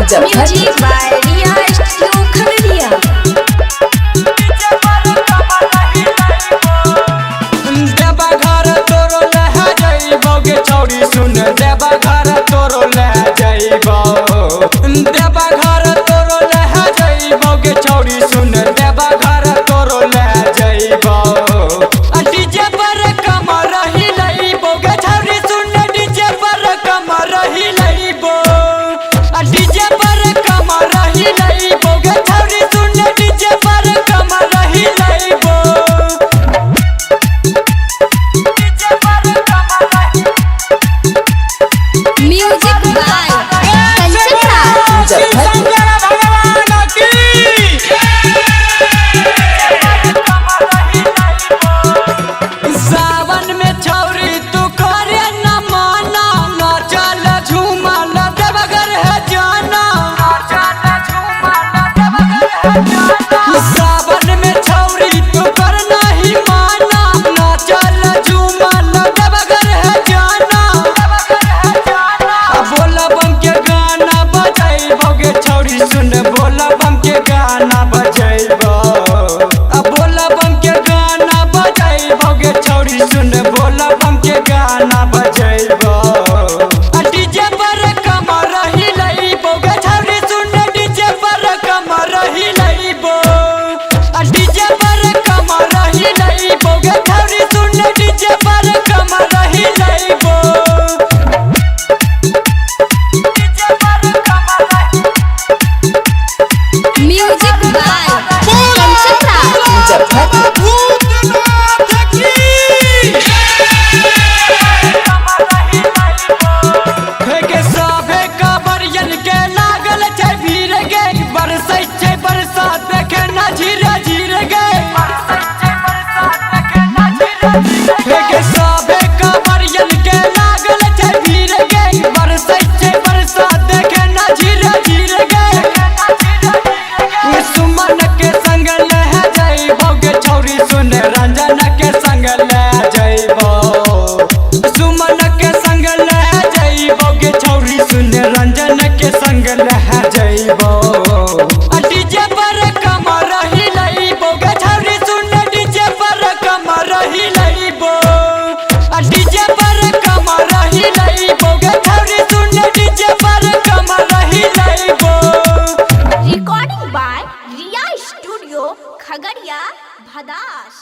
Music by Riya Studio Khagadiya। देवा घर तोरो ले जाइबो गे छौरी सुन देवा घर तोरो ले जाइबो देवा घर तोरो ले जाइबो गे छौरी सुन देवा घर तोरो ले जाइबो डीजे पर कमर हिलाइबो गे छौरी सुन डीजे पर कमर हिलाइबो डीजे पर कमर हिलाइबो गे छौरी सुन डीजे पर कमर हिलाइबो Music by Kanchan Raj। सावन में छौरी तू करे न माना न चल झूमा न देवघर है जाना सावन में छौरी तू कर नहीं माना न चल झूमा न देवघर है जाना बोला बम के गाना बजाइबो गे छौरी सुन बोला बम के गाना बजाइबो बोला बम के गाना बजाइबो गे छौरी सुन बोला बम के गाना बजाइबो डीजे पर कमर हिलाइबो गे छौरी सुन डीजे पर कमर हिलाइबो डीजे पर कमर हिलाइबो गे छौरी सुन डीजे पर कमर हिलाइबो Music by Kanchan Raj। के सभे कांवरियन के लागल छै भीड़ गे बरसै छै बरसात देखे ना झीरे झीरे गे के सभे कांवरियन के लागल छै भीड़ गे बरसै छै बरसात देखे ना झीरे झीरे गे सुमन के संग ले जाइबो गे छौरी सुन रंजन के संग ले जाइबो सुमन के संग ले जाइबो गे छौरी सुन रंजन के संग ले जाइबो डीजे पर कमर हिलाइबो गे छौरी सुन डीजे पर कमर हिलाइबो डीजे पर कमर हिलाइबो गे छौरी सुन डीजे पर कमर हिलाइबो। Recording by Riya Studio Khagadiya, Bhadash।